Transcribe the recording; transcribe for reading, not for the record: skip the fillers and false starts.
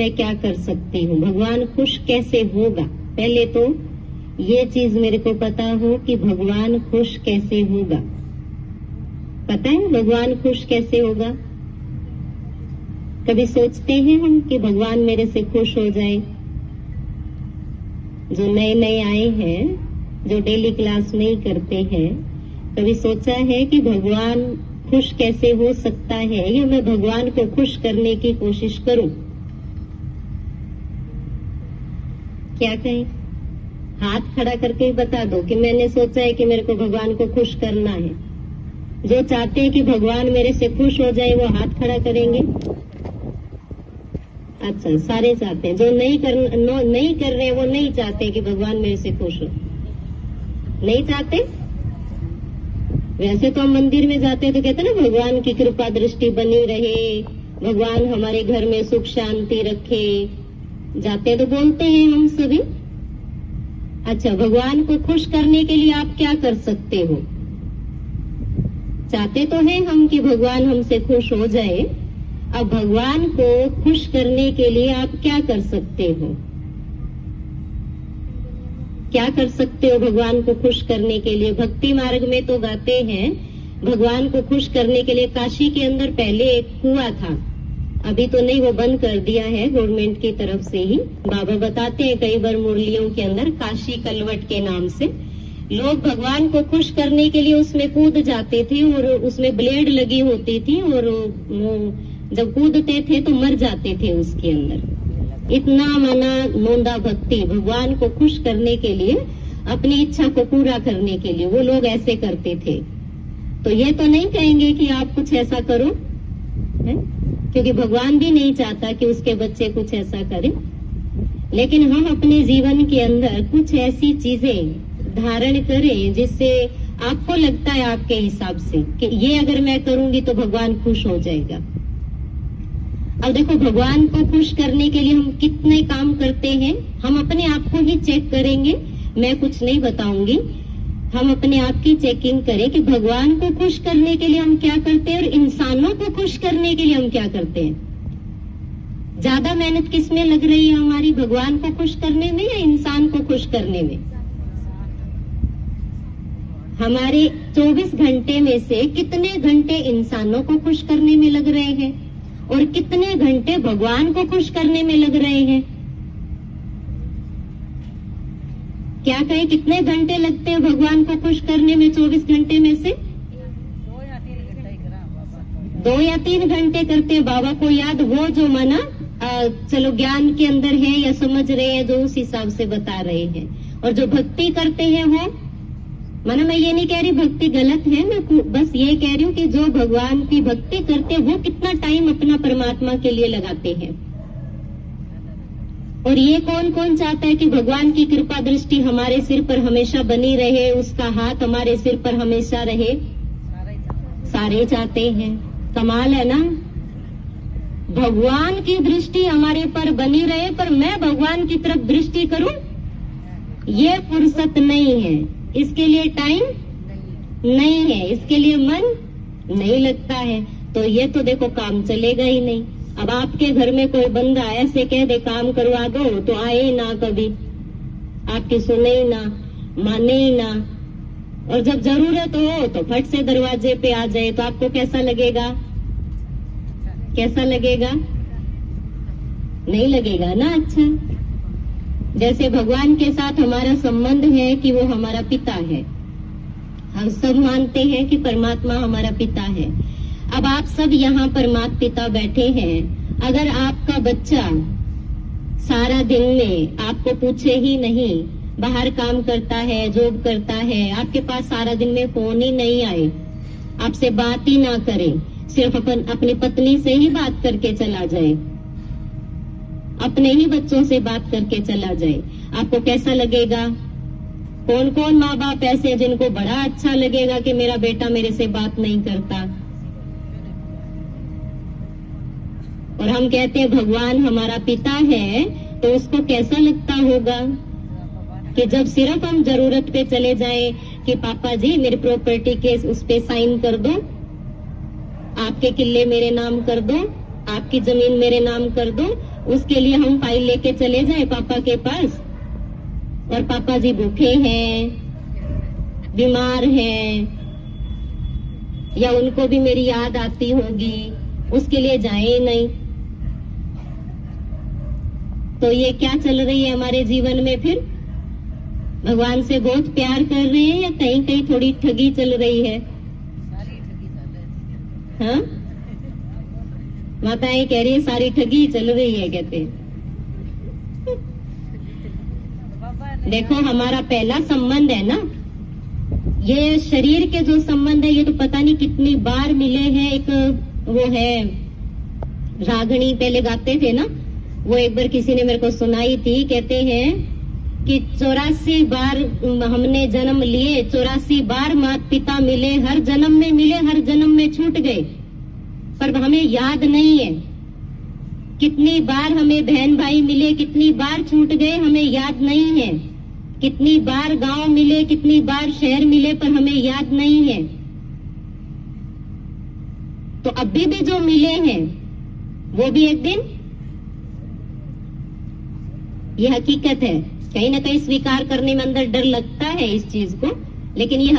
मैं क्या कर सकती हूँ, भगवान खुश कैसे होगा। पहले तो ये चीज मेरे को पता हो कि भगवान खुश कैसे होगा। पता है भगवान खुश कैसे होगा? कभी सोचते हैं हम कि भगवान मेरे से खुश हो जाए? जो नए नए आए हैं, जो डेली क्लास नहीं करते हैं, कभी सोचा है कि भगवान खुश कैसे हो सकता है, या मैं भगवान को खुश करने की कोशिश करूं? क्या कहें? हाथ खड़ा करके ही बता दो कि मैंने सोचा है कि मेरे को भगवान को खुश करना है। जो चाहते हैं कि भगवान मेरे से खुश हो जाए वो हाथ खड़ा करेंगे। अच्छा, सारे चाहते हैं। जो नहीं कर रहे वो नहीं चाहते कि भगवान मेरे से खुश हो। नहीं चाहते। वैसे तो हम मंदिर में जाते हैं तो कहते हैं ना, भगवान की कृपा दृष्टि बनी रहे, भगवान हमारे घर में सुख शांति रखे। जाते तो बोलते हैं हम सभी। अच्छा, भगवान को खुश करने के लिए आप क्या कर सकते हो? चाहते तो हैं हम कि भगवान हमसे खुश हो जाए। अब भगवान को खुश करने के लिए आप क्या कर सकते हो? क्या कर सकते हो भगवान को खुश करने के लिए? भक्ति मार्ग में तो गाते हैं भगवान को खुश करने के लिए काशी के अंदर पहले एक कुआं था। अभी तो नहीं, वो बंद कर दिया है गवर्नमेंट की तरफ से ही। बाबा बताते हैं कई बार मुरलियों के अंदर, काशी कलवट के नाम से लोग भगवान को खुश करने के लिए उसमें कूद जाते थे, और उसमें ब्लेड लगी होती थी, और जब कूदते थे तो मर जाते थे उसके अंदर। इतना माना नोंदा भक्ति भगवान को खुश करने के लिए, अपनी इच्छा को पूरा करने के लिए वो लोग ऐसे करते थे। तो ये तो नहीं कहेंगे कि आप कुछ ऐसा करो है? क्योंकि भगवान भी नहीं चाहता कि उसके बच्चे कुछ ऐसा करें। लेकिन हम अपने जीवन के अंदर कुछ ऐसी चीजें धारण करें जिससे आपको लगता है आपके हिसाब से कि ये अगर मैं करूंगी तो भगवान खुश हो जाएगा। अब देखो, भगवान को खुश करने के लिए हम कितने काम करते हैं, हम अपने आप को ही चेक करेंगे। मैं कुछ नहीं बताऊंगी, हम अपने आप की चेकिंग करें कि भगवान को खुश करने के लिए हम क्या करते हैं और इंसानों को खुश करने के लिए हम क्या करते हैं। ज्यादा मेहनत किस में लग रही है हमारी, भगवान को खुश करने में या इंसान को खुश करने में? हमारे 24 घंटे में से कितने घंटे इंसानों को खुश करने में लग रहे हैं और कितने घंटे भगवान को खुश करने में लग रहे हैं? क्या कहें, कितने घंटे लगते हैं भगवान को खुश करने में 24 घंटे में से? 2 या 3 घंटे करते हैं। बाबा को याद वो जो माना चलो ज्ञान के अंदर है या समझ रहे हैं, जो उस हिसाब से बता रहे हैं। और जो भक्ति करते हैं वो माना, मैं ये नहीं कह रही भक्ति गलत है, मैं बस ये कह रही हूँ कि जो भगवान की भक्ति करते हैं वो कितना टाइम अपना परमात्मा के लिए लगाते हैं। और ये कौन कौन चाहता है कि भगवान की कृपा दृष्टि हमारे सिर पर हमेशा बनी रहे, उसका हाथ हमारे सिर पर हमेशा रहे? सारे चाहते हैं। कमाल है ना, भगवान की दृष्टि हमारे पर बनी रहे, पर मैं भगवान की तरफ दृष्टि करूं, ये फुर्सत नहीं है, इसके लिए टाइम नहीं है, इसके लिए मन नहीं लगता है। तो ये तो देखो काम चलेगा ही नहीं। अब आपके घर में कोई बंदा ऐसे कह दे काम करवा दो, तो आए ही ना, कभी आपकी सुने ही ना, माने ही ना। और जब जरूरत हो तो फट से दरवाजे पे आ जाए, तो आपको कैसा लगेगा? कैसा लगेगा? नहीं लगेगा ना। अच्छा, जैसे भगवान के साथ हमारा संबंध है कि वो हमारा पिता है, हम सब मानते हैं कि परमात्मा हमारा पिता है। अब आप सब यहाँ पर माता पिता बैठे हैं, अगर आपका बच्चा सारा दिन में आपको पूछे ही नहीं, बाहर काम करता है, जॉब करता है, आपके पास सारा दिन में फोन ही नहीं आए, आपसे बात ही ना करे, सिर्फ अपनी पत्नी से ही बात करके चला जाए, अपने ही बच्चों से बात करके चला जाए, आपको कैसा लगेगा? कौन कौन माँ बाप ऐसे जिनको बड़ा अच्छा लगेगा कि मेरा बेटा मेरे से बात नहीं करता? और हम कहते हैं भगवान हमारा पिता है, तो उसको कैसा लगता होगा कि जब सिर्फ हम जरूरत पे चले जाएं कि पापा जी मेरी प्रॉपर्टी के उस पे साइन कर दो, आपके किले मेरे नाम कर दो, आपकी जमीन मेरे नाम कर दो, उसके लिए हम फाइल लेके चले जाए पापा के पास, और पापा जी भूखे हैं, बीमार हैं, या उनको भी मेरी याद आती होगी, उसके लिए जाए नहीं। तो ये क्या चल रही है हमारे जीवन में? फिर भगवान से बहुत प्यार कर रहे हैं या कहीं कहीं थोड़ी ठगी चल रही है? हाँ, माताएं कह रही है सारी ठगी चल रही है, कहते हैं। देखो, हमारा पहला संबंध है ना, ये शरीर के जो संबंध है, ये तो पता नहीं कितनी बार मिले हैं। एक वो है रागणी पहले गाते थे ना, वो एक बार किसी ने मेरे को सुनाई थी। कहते हैं कि 84 बार हमने जन्म लिए, 84 बार माता पिता मिले, हर जन्म में मिले, हर जन्म में छूट गए, पर हमें याद नहीं है। कितनी बार हमें बहन भाई मिले, कितनी बार छूट गए, हमें याद नहीं है। कितनी बार गांव मिले, कितनी बार शहर मिले, पर हमें याद नहीं है। तो अभी भी जो मिले हैं वो भी एक दिन, ये हकीकत है। कहीं ना कहीं स्वीकार करने में अंदर डर लगता है इस चीज को, लेकिन ये